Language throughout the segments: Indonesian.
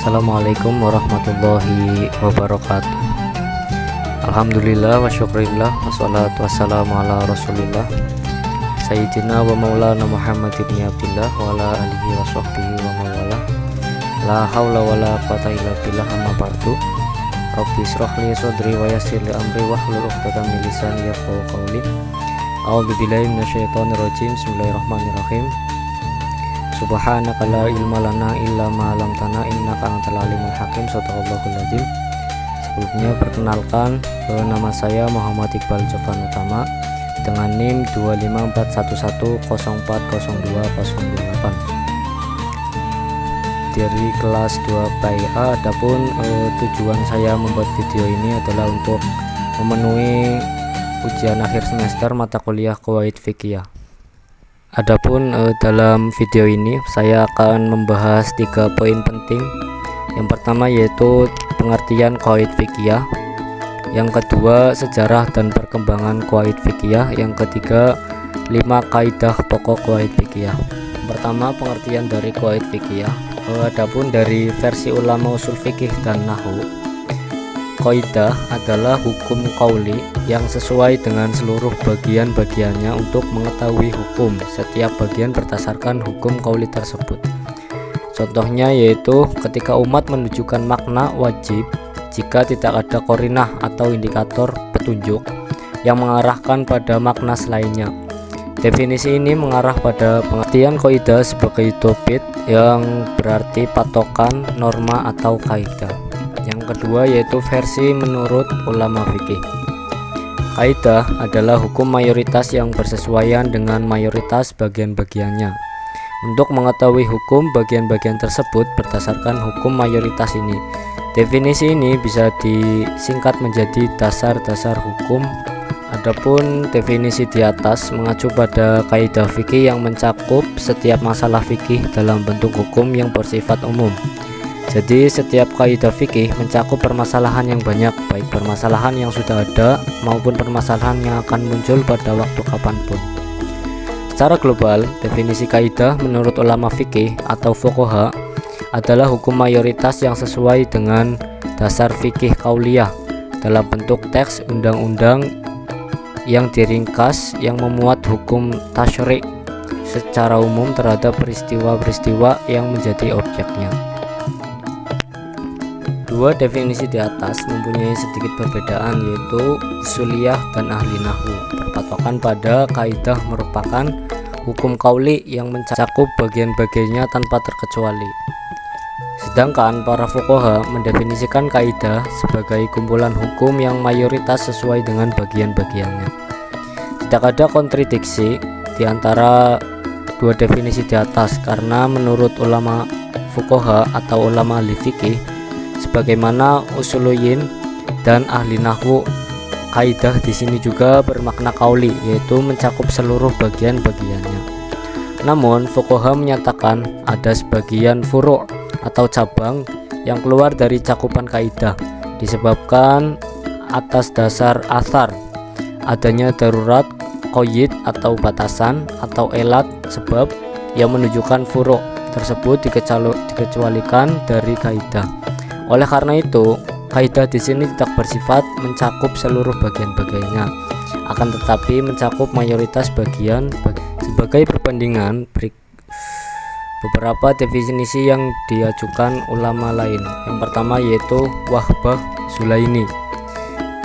Assalamualaikum warahmatullahi wabarakatuh. Alhamdulillah wa syukrillah wassalatu wassalamu ala rasulillah Sayyidina wa maulana Muhammad ibn Abdillah wa ala alihi wa sahbihi wa mawala. La hawla wa la quwata illa billah, amma ba'du. Rabbi israh li sadri wa yassir li amri wahlul 'uqdatam min lisani yafqahu qawli. A'udzu billahi minasyaitonir rajim. Bismillahirrahmanirrahim. Subhanaka la ilma lana illa ma 'allamtana innaka antal alimul hakim. Shadaqallahul adzim. Sebelumnya perkenalkan, nama saya Muhammad Iqbal Jofan Utama dengan NIM 25411040208 dari kelas 2 PAIA. Adapun tujuan saya membuat video ini adalah untuk memenuhi ujian akhir semester mata kuliah Qawaid Fiqhiyah. Adapun dalam video ini saya akan membahas 3 poin penting. Yang pertama yaitu pengertian Qawaid Fiqhiyah, yang kedua sejarah dan perkembangan Qawaid Fiqhiyah, yang ketiga 5 kaidah pokok Qawaid Fiqhiyah. Pertama, pengertian dari Qawaid Fiqhiyah. Adapun dari versi ulama usul fikih dan nahwu, kaidah adalah hukum qauli yang sesuai dengan seluruh bagian-bagiannya untuk mengetahui hukum setiap bagian berdasarkan hukum qauli tersebut. Contohnya yaitu ketika umat menunjukkan makna wajib jika tidak ada qarinah atau indikator petunjuk yang mengarahkan pada makna selainnya. Definisi ini mengarah pada pengertian kaidah sebagai tobit yang berarti patokan, norma atau kaidah. Yang kedua yaitu versi menurut ulama fikih. Kaidah adalah hukum mayoritas yang bersesuaian dengan mayoritas bagian-bagiannya. Untuk mengetahui hukum bagian-bagian tersebut berdasarkan hukum mayoritas ini. Definisi ini bisa disingkat menjadi dasar-dasar hukum. Adapun definisi di atas mengacu pada kaidah fikih yang mencakup setiap masalah fikih dalam bentuk hukum yang bersifat umum. Jadi setiap kaidah fikih mencakup permasalahan yang banyak, baik permasalahan yang sudah ada maupun permasalahan yang akan muncul pada waktu kapanpun. Secara global, definisi kaidah menurut ulama fikih atau fuqaha adalah hukum mayoritas yang sesuai dengan dasar fikih qauliyah dalam bentuk teks undang-undang yang diringkas yang memuat hukum tasyri' secara umum terhadap peristiwa-peristiwa yang menjadi objeknya. Dua definisi di atas mempunyai sedikit perbedaan, yaitu usuliyah dan ahli nahwu. Berpatokan pada kaidah merupakan hukum qauli yang mencakup bagian-bagiannya tanpa terkecuali. Sedangkan para fuqaha mendefinisikan kaidah sebagai kumpulan hukum yang mayoritas sesuai dengan bagian-bagiannya. Tidak ada kontradiksi di antara dua definisi di atas karena menurut ulama fuqaha atau ulama ahli fikih sebagaimana usuluyin dan ahli nahwu, kaidah di sini juga bermakna qauli, yaitu mencakup seluruh bagian-bagiannya. Namun fuqaha menyatakan ada sebagian furu' atau cabang yang keluar dari cakupan kaidah disebabkan atas dasar athar, adanya darurat, qayd atau batasan atau elat sebab yang menunjukkan furu' tersebut dikecualikan dari kaidah. Oleh karena itu, kaidah di sini tidak bersifat mencakup seluruh bagian-bagiannya, akan tetapi mencakup mayoritas bagian. Sebagai perbandingan, beberapa definisi yang diajukan ulama lain. Yang pertama yaitu Wahbah Zulaini.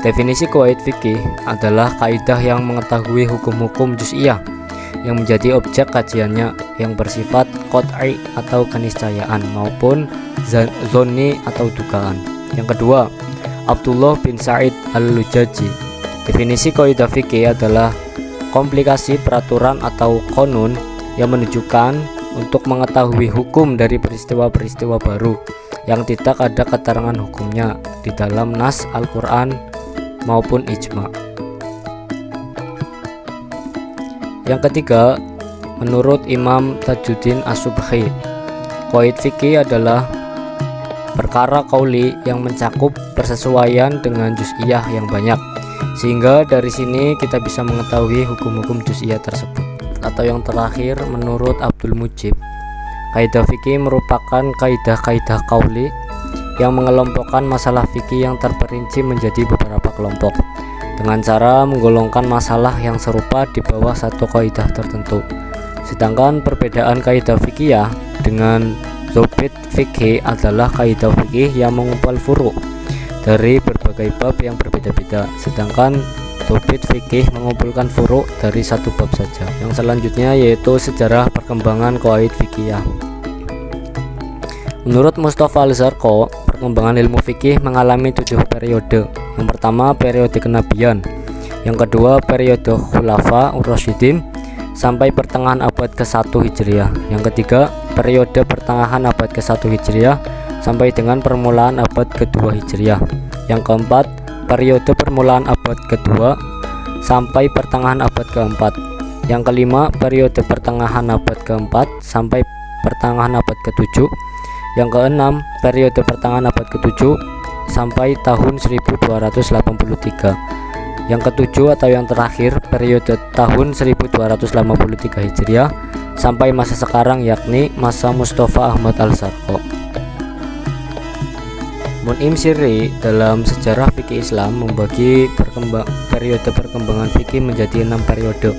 Definisi qawaid fikih adalah kaidah yang mengetahui hukum-hukum juz'iyah yang menjadi objek kajiannya yang bersifat qat'i atau keniscayaan maupun zonni atau dugaan. Yang kedua, Abdullah bin Sa'id Al-Lujaji. Definisi kaidah fikih adalah komplikasi peraturan atau qanun yang menunjukkan untuk mengetahui hukum dari peristiwa-peristiwa baru yang tidak ada keterangan hukumnya di dalam nas Al-Quran maupun ijma'. Yang ketiga, menurut Imam Tajuddin As-Subhi, qawaid fikih adalah perkara qauli yang mencakup persesuaian dengan juz'iyah yang banyak, sehingga dari sini kita bisa mengetahui hukum-hukum juz'iyah tersebut. Atau yang terakhir, menurut Abdul Mujib, Kaidah fikih merupakan kaidah-kaidah qauli yang mengelompokkan masalah fikih yang terperinci menjadi beberapa kelompok dengan cara menggolongkan masalah yang serupa di bawah satu kaidah tertentu. Sedangkan perbedaan kaidah fikih dengan dzabit fikih adalah kaidah fikih yang mengumpul furu' dari berbagai bab yang berbeda-beda, sedangkan dzabit fikih mengumpulkan furu' dari satu bab saja. Yang selanjutnya yaitu sejarah perkembangan qawaid fikih. Menurut Mustafa Al-Zarqa, perkembangan ilmu fikih mengalami 7 periode. Yang pertama periode kenabian, yang kedua periode Khulafa Ur-Rasyidin sampai pertengahan abad ke-1 Hijriah, yang ketiga periode pertengahan abad ke-1 Hijriah sampai dengan permulaan abad ke-2 Hijriah, yang keempat periode permulaan abad ke-2 sampai pertengahan abad ke-4, yang kelima periode pertengahan abad ke-4 sampai pertengahan abad ke-7, yang keenam periode pertengahan abad ke-7 sampai tahun 1283, yang ketujuh atau yang terakhir periode tahun 1283 Hijriah sampai masa sekarang, yakni masa Mustafa Ahmad Al-Zarqa. Mun'im Sirri dalam sejarah fikih Islam membagi periode perkembangan fikih menjadi 6 periode.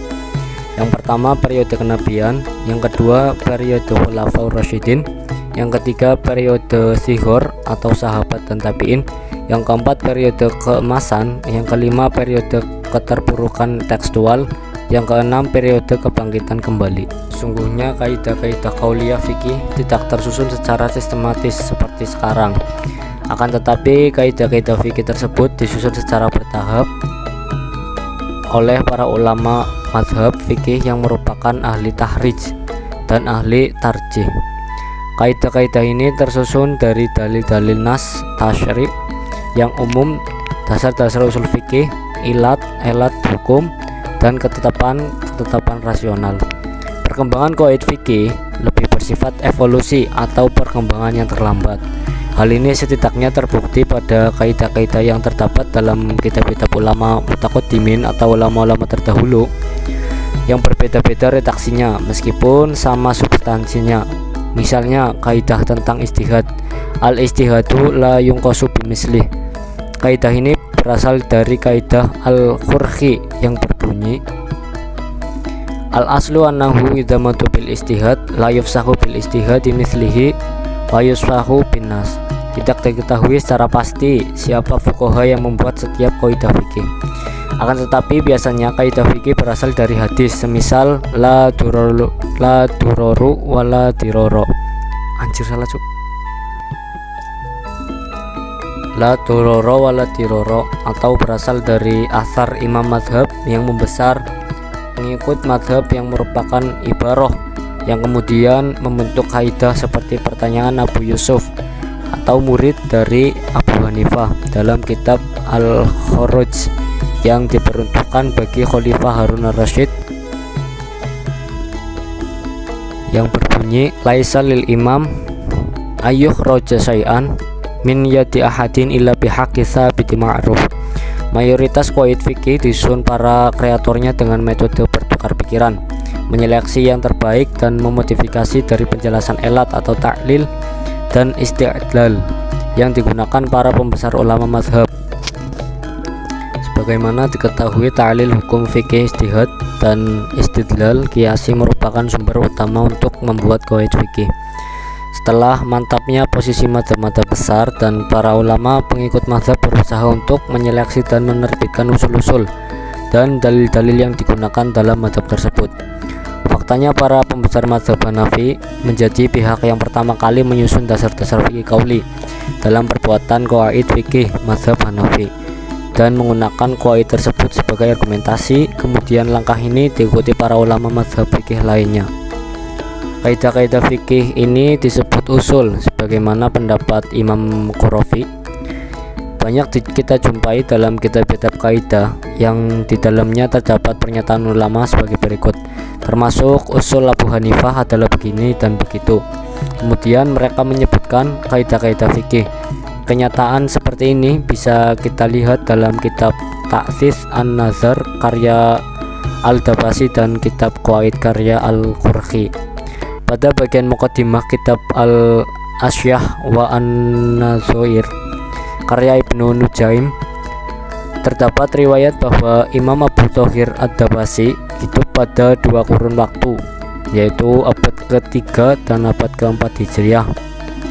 Yang pertama periode kenabian, yang kedua periode Khulafaur Rasyidin, yang ketiga periode Sihor atau sahabat dan tabi'in, yang keempat periode keemasan, yang kelima periode keterpurukan tekstual, yang keenam periode kebangkitan kembali. Sungguhnya kaidah-kaidah qauliyah fikih tidak tersusun secara sistematis seperti sekarang. Akan tetapi kaidah-kaidah fikih tersebut disusun secara bertahap oleh para ulama mazhab fikih yang merupakan ahli tahrij dan ahli tarjih. Kaidah-kaidah ini tersusun dari dalil-dalil nas tasyri' yang umum, dasar-dasar usul fikih, ilat hukum, dan ketetapan rasional. Perkembangan qawaid fikih lebih bersifat evolusi atau perkembangan yang terlambat. Hal ini setidaknya terbukti pada kaidah-kaidah yang terdapat dalam kitab-kitab ulama mutaqaddimin atau ulama-ulama terdahulu yang berbeda-beda redaksinya meskipun sama substansinya. Misalnya kaidah tentang istihad, al-istihadu la yunqasu bimislih. Kaidah ini berasal dari kaidah al-Qurhi yang berbunyi al-aslu annahu idza madu bil istihad la yufsahu bil istihad mislihi wa yusfahu bin nas. Tidak diketahui secara pasti siapa fuqaha yang membuat setiap kaidah fikih. Akan tetapi biasanya kaidah fikih berasal dari hadis, semisal la duroru wala diroro. Anjir salah cuk. La duroro wala diroro, atau berasal dari asar imam madhab yang membesar pengikut madhab yang merupakan ibaroh yang kemudian membentuk kaidah seperti pertanyaan Abu Yusuf atau murid dari Abu Hanifah dalam kitab Al-Khuruj yang diperuntukkan bagi Khalifah Harun ar-Rasyid yang berbunyi laisa lil imam ayyuh roja syai'an min yadi ahadin illa bihaqqi tsabiti ma'ruf. Mayoritas qawaid fikih disusun para kreatornya dengan metode bertukar pikiran, menyeleksi yang terbaik dan memodifikasi dari penjelasan elat atau ta'lil dan istidlal yang digunakan para pembesar ulama mazhab. Sebagaimana diketahui, ta'lil hukum fikih ijtihad dan istidlal qiyasi merupakan sumber utama untuk membuat qawaid fikih. Setelah mantapnya posisi mazhab-mazhab besar dan para ulama pengikut mazhab berusaha untuk menyeleksi dan menerbitkan usul-usul dan dalil-dalil yang digunakan dalam mazhab tersebut. Faktanya para pembesar mazhab Hanafi menjadi pihak yang pertama kali menyusun dasar-dasar fikih qauli dalam perbuatan qawaid fikih mazhab Hanafi dan menggunakan qawaid tersebut sebagai argumentasi. Kemudian langkah ini diikuti para ulama mazhab fikih lainnya. Kaidah-kaidah fikih ini disebut usul sebagaimana pendapat Imam Qurafi. Banyak kita jumpai dalam kitab-kitab kaidah yang di dalamnya terdapat pernyataan ulama sebagai berikut, termasuk usul Abu Hanifah adalah begini dan begitu. Kemudian mereka menyebutkan kaidah-kaidah fikih. Kenyataan seperti ini bisa kita lihat dalam kitab Ta'sis An-Nazar karya Al-Dabasi dan kitab Qawaid karya Al-Qurhi. Pada bagian muqaddimah kitab Al-Asyah wa An-Nazoir karya Ibnu Nujaim terdapat riwayat bahwa Imam Abu Thohir Ad-Dabasi hidup pada 2 kurun waktu, yaitu abad ke-3 dan abad ke-4 Hijriah,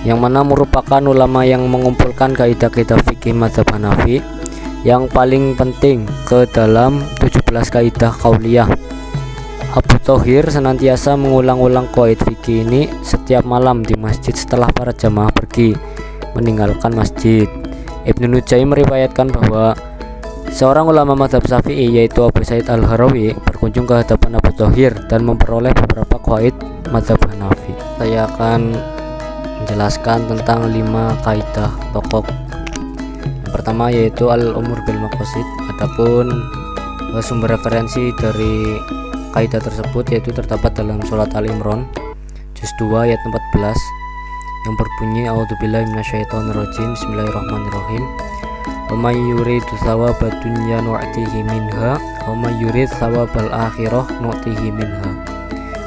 yang mana merupakan ulama yang mengumpulkan kaidah-kaidah fikih mazhab Hanafi yang paling penting ke dalam 17 kaidah qauliyah. Abu Thohir senantiasa mengulang-ulang qawaid fikih ini setiap malam di masjid setelah para jamaah pergi meninggalkan masjid. Ibnu Nujaim meriwayatkan bahwa seorang ulama mazhab Syafi'i yaitu Abu Sa'id Al-Harawi berkunjung ke hadapan Abu Thohir dan memperoleh beberapa qawaid mazhab Hanafi. Saya akan menjelaskan tentang 5 kaidah pokok. Yang pertama yaitu al-umur bil maqasid. Adapun sumber referensi dari kaidah tersebut yaitu terdapat dalam surat Al-Imran juz 2 ayat 14 yang berbunyi a'udzubillahi minasyaitonirrajim bismillahirrahmanirrahim. Wa may yurid tsawabad dunya nu'tihi minha wa may yurid tsawabal akhirah nu'tihi minha.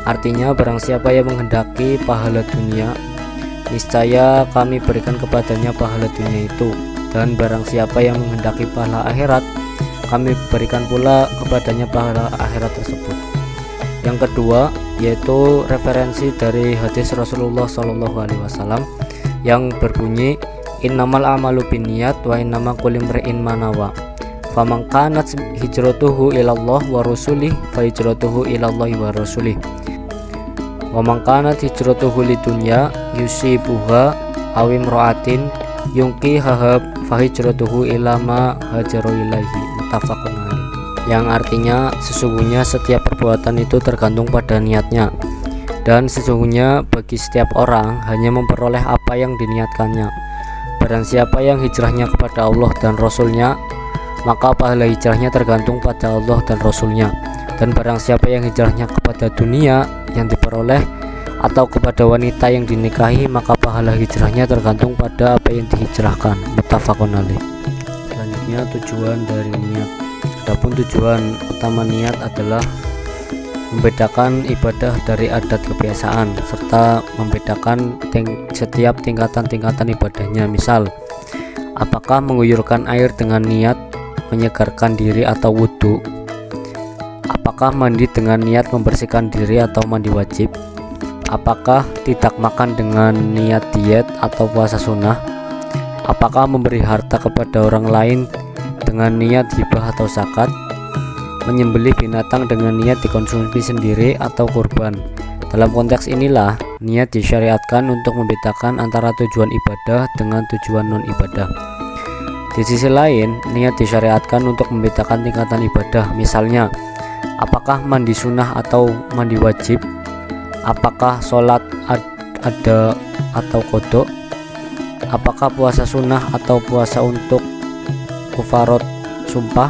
Artinya, barang siapa yang menghendaki pahala dunia, niscaya kami berikan kepadanya pahala dunia itu, dan barang siapa yang menghendaki pahala akhirat, kami berikan pula kepadanya pahala akhirat tersebut. Yang kedua yaitu referensi dari hadis Rasulullah SAW yang berbunyi innamal a'malu binniyat wa innama kulli imri'in ma nawa. Faman kanat hijratuhu ilallah wa rasulih fa hijratuhu ilallahi wa rasulih. Wa man kanat hijratuhu lidunya yusibuha aw imra'atin yunkihaha fa hijratuhu ila ma hajaru ilaihi. Muttafaqun alaih. Yang artinya sesungguhnya setiap perbuatan itu tergantung pada niatnya, dan sesungguhnya bagi setiap orang hanya memperoleh apa yang diniatkannya. Barang siapa yang hijrahnya kepada Allah dan Rasulnya, maka pahala hijrahnya tergantung pada Allah dan Rasulnya. Dan barang siapa yang hijrahnya kepada dunia yang diperoleh atau kepada wanita yang dinikahi, maka pahala hijrahnya tergantung pada apa yang dihijrahkan. Muttafaqun alaih. Selanjutnya tujuan dari niat. Adapun tujuan utama niat adalah membedakan ibadah dari adat kebiasaan serta membedakan setiap tingkatan-tingkatan ibadahnya. Misal, apakah mengguyurkan air dengan niat menyegarkan diri atau wudhu? Apakah mandi dengan niat membersihkan diri atau mandi wajib? Apakah tidak makan dengan niat diet atau puasa sunnah? Apakah memberi harta kepada orang lain dengan niat hibah atau zakat? Menyembelih binatang dengan niat dikonsumsi sendiri atau kurban. Dalam konteks inilah niat disyariatkan untuk membedakan antara tujuan ibadah dengan tujuan non-ibadah. Di sisi lain, niat disyariatkan untuk membedakan tingkatan ibadah. Misalnya, apakah mandi sunnah atau mandi wajib? Apakah sholat ada atau qodok? Apakah puasa sunnah atau puasa untuk kifarat sumpah?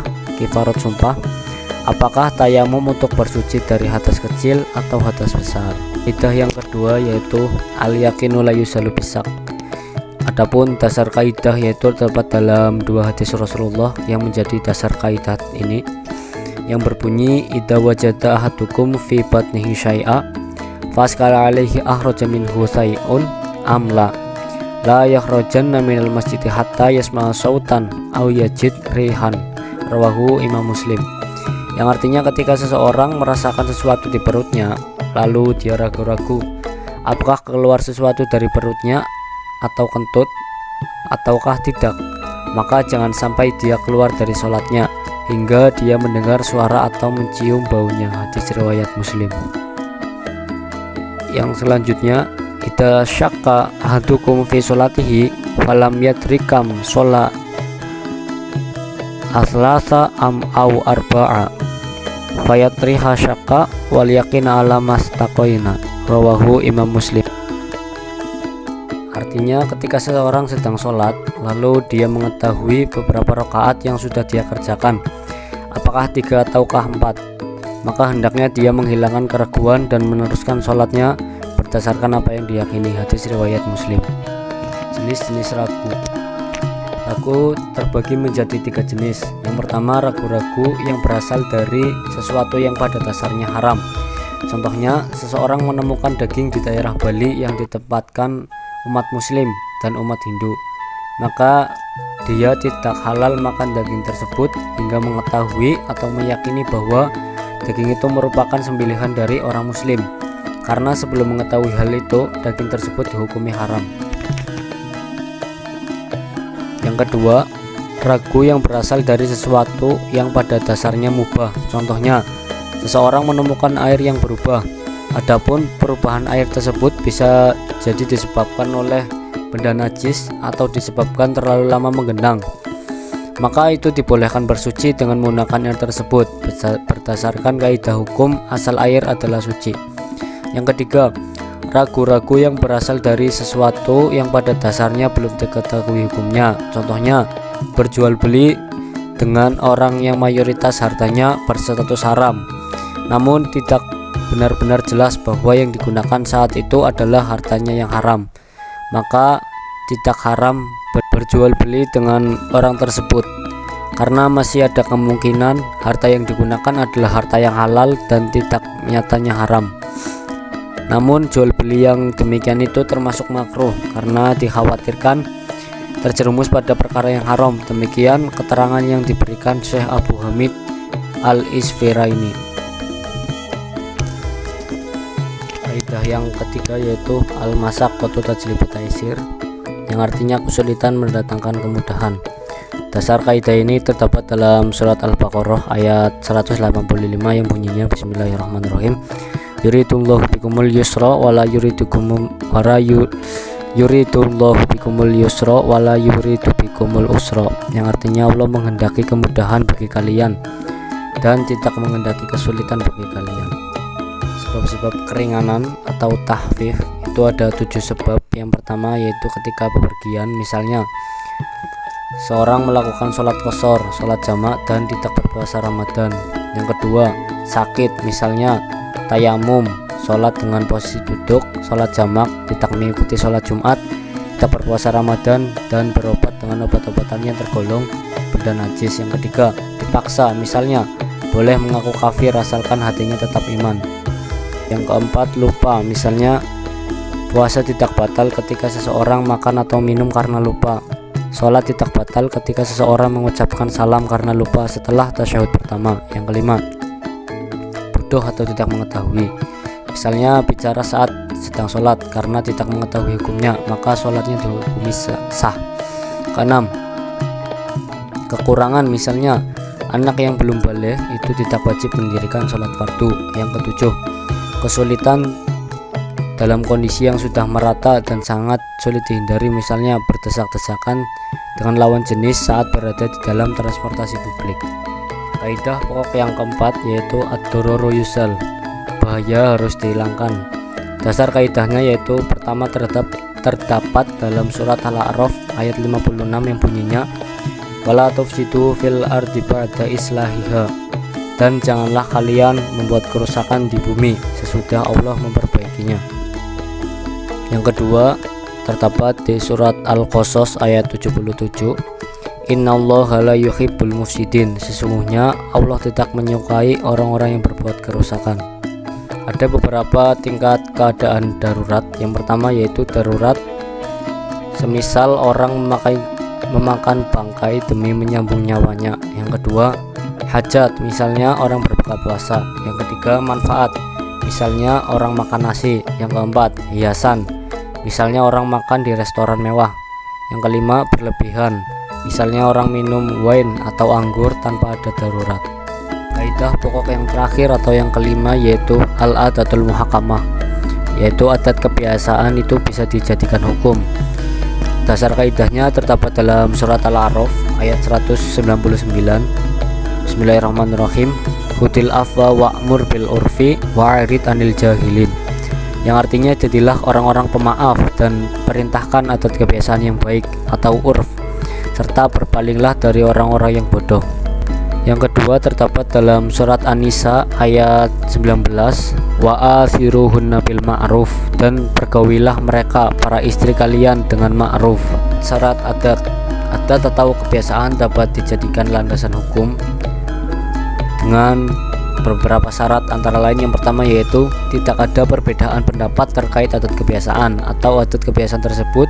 Apakah tayamum untuk bersuci dari hadas kecil atau hadas besar? Kaidah yang kedua yaitu al-yaqinu la yusalu bisak. Adapun dasar kaidah yaitu terdapat dalam 2 hadis Rasulullah yang menjadi dasar kaidah ini, yang berbunyi idza wajada ahadukum fi batnihi syai'a faskala alaihi akhraja minhu syai'un amla la yakhrajanna minal masjidi hatta yasma'a sautan aw yajid rihan. Rawahu Imam Muslim. Yang artinya ketika seseorang merasakan sesuatu di perutnya lalu dia ragu-ragu apakah keluar sesuatu dari perutnya atau kentut ataukah tidak, maka jangan sampai dia keluar dari sholatnya hingga dia mendengar suara atau mencium baunya. Hadis riwayat Muslim. Yang selanjutnya, idza syakka ahadukum fi sholatihi falam yadrikam sholat aslasa am au arba'a fayatriha syakka wal yaqina ala mastaqoina. Rawahu Imam Muslim. Artinya ketika seseorang sedang sholat lalu dia mengetahui beberapa rakaat yang sudah dia kerjakan, apakah 3 ataukah 4, maka hendaknya dia menghilangkan keraguan dan meneruskan sholatnya berdasarkan apa yang diyakini. Hadis riwayat Muslim. Jenis-jenis ragu. Ragu terbagi menjadi 3 jenis. Yang pertama, ragu-ragu yang berasal dari sesuatu yang pada dasarnya haram. Contohnya, seseorang menemukan daging di daerah Bali yang ditempatkan umat Muslim dan umat Hindu, maka dia tidak halal makan daging tersebut hingga mengetahui atau meyakini bahwa daging itu merupakan sembelihan dari orang Muslim, karena sebelum mengetahui hal itu, daging tersebut dihukumi haram. Yang kedua, ragu yang berasal dari sesuatu yang pada dasarnya mubah. Contohnya, seseorang menemukan air yang berubah. Adapun perubahan air tersebut bisa jadi disebabkan oleh benda najis atau disebabkan terlalu lama menggenang, maka itu dibolehkan bersuci dengan menggunakan air tersebut berdasarkan kaidah hukum asal air adalah suci. Yang ketiga, ragu-ragu yang berasal dari sesuatu yang pada dasarnya belum diketahui hukumnya. Contohnya, berjual beli dengan orang yang mayoritas hartanya berstatus haram, namun tidak benar-benar jelas bahwa yang digunakan saat itu adalah hartanya yang haram, maka tidak haram berjual beli dengan orang tersebut, karena masih ada kemungkinan harta yang digunakan adalah harta yang halal dan tidak nyatanya haram. Namun jual beli yang demikian itu termasuk makruh karena dikhawatirkan terjerumus pada perkara yang haram. Demikian keterangan yang diberikan Syekh Abu Hamid Al-Isfiraini. Kaidah yang ketiga yaitu al-masyaqqatu tajlibu taisir, yang artinya kesulitan mendatangkan kemudahan. Dasar kaidah ini terdapat dalam surat Al-Baqarah ayat 185 yang bunyinya Bismillahirrahmanirrahim. Yuridullahu bikumul yusra wala yuridullahu bikumul yusra wala yuridu bikumul usra, yang artinya Allah menghendaki kemudahan bagi kalian dan tidak menghendaki kesulitan bagi kalian. Sebab-sebab keringanan atau tahfif itu ada 7 sebab. Yang pertama yaitu ketika bepergian, misalnya seorang melakukan sholat qashar, sholat jamak dan tidak berpuasa Ramadan. Yang kedua, sakit, misalnya tayamum, sholat dengan posisi duduk, sholat jamak, tidak mengikuti sholat Jumat, tidak berpuasa Ramadan, dan berobat dengan obat-obatan yang tergolong benda najis. Yang ketiga, dipaksa, misalnya boleh mengaku kafir asalkan hatinya tetap iman. Yang keempat, lupa, misalnya puasa tidak batal ketika seseorang makan atau minum karena lupa. Sholat tidak batal ketika seseorang mengucapkan salam karena lupa setelah tasyahud pertama. Yang kelima, bodoh atau tidak mengetahui, misalnya bicara saat sedang sholat karena tidak mengetahui hukumnya, maka sholatnya dihukumi sah. Keenam, kekurangan, misalnya anak yang belum baligh itu tidak wajib mendirikan sholat fardu. Yang ketujuh, kesulitan dalam kondisi yang sudah merata dan sangat sulit dihindari, misalnya berdesak-desakan dengan lawan jenis saat berada di dalam transportasi publik. Kaidah pokok yang keempat yaitu ad-dororu yusal, bahaya harus dihilangkan. Dasar kaidahnya yaitu pertama terdapat dalam surat Al-A'raf ayat 56 yang bunyinya wala tufsidu fil ardi ba'da islahiha, dan janganlah kalian membuat kerusakan di bumi sesudah Allah memperbaikinya. Yang kedua terdapat di surat Al-Qasas ayat 77, innallaha la yuhibbul mufsidin, sesungguhnya Allah tidak menyukai orang-orang yang berbuat kerusakan. Ada beberapa tingkat keadaan darurat. Yang pertama yaitu darurat semisal orang memakan bangkai demi menyambung nyawanya. Yang kedua, hajat, misalnya orang berbuka puasa. Yang ketiga, manfaat, misalnya orang makan nasi. Yang keempat, hiasan, misalnya orang makan di restoran mewah. Yang kelima, berlebihan, misalnya orang minum wine atau anggur tanpa ada darurat. Kaidah pokok yang terakhir atau yang kelima yaitu al-adatul muhakamah, yaitu adat kebiasaan itu bisa dijadikan hukum. Dasar kaidahnya terdapat dalam surat Al-A'raf ayat 199. Bismillahirrahmanirrahim. Hudil afwa wa'mur bil urfi wa'rid anil jahilin, yang artinya jadilah orang-orang pemaaf dan perintahkan adat kebiasaan yang baik atau urf, serta berpalinglah dari orang-orang yang bodoh. Yang kedua terdapat dalam surat An-Nisa ayat 19, wa'athiruhunna bil ma'ruf, dan pergaulilah mereka para istri kalian dengan ma'ruf. Syarat adat atau kebiasaan dapat dijadikan landasan hukum dengan beberapa syarat, antara lain yang pertama yaitu tidak ada perbedaan pendapat terkait adat kebiasaan atau adat kebiasaan tersebut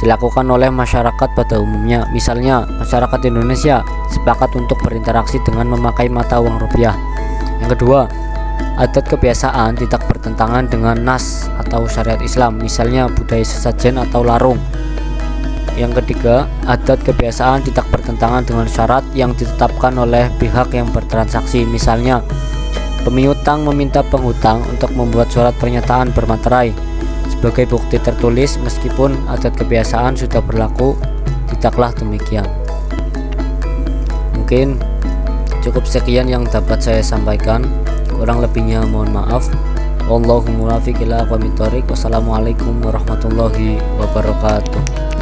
dilakukan oleh masyarakat pada umumnya. Misalnya, masyarakat Indonesia sepakat untuk berinteraksi dengan memakai mata uang rupiah. Yang kedua, adat kebiasaan tidak bertentangan dengan nas atau syariat Islam, misalnya budaya sesajen atau larung. Yang ketiga, adat kebiasaan tidak bertentangan dengan syarat yang ditetapkan oleh pihak yang bertransaksi, misalnya pemiutang meminta penghutang untuk membuat surat pernyataan bermaterai sebagai bukti tertulis meskipun adat kebiasaan sudah berlaku. Tidaklah demikian. Mungkin cukup sekian yang dapat saya sampaikan, kurang lebihnya mohon maaf. Wallahu muwaffiq ila aqwamit thoriq. Wassalamualaikum warahmatullahi wabarakatuh.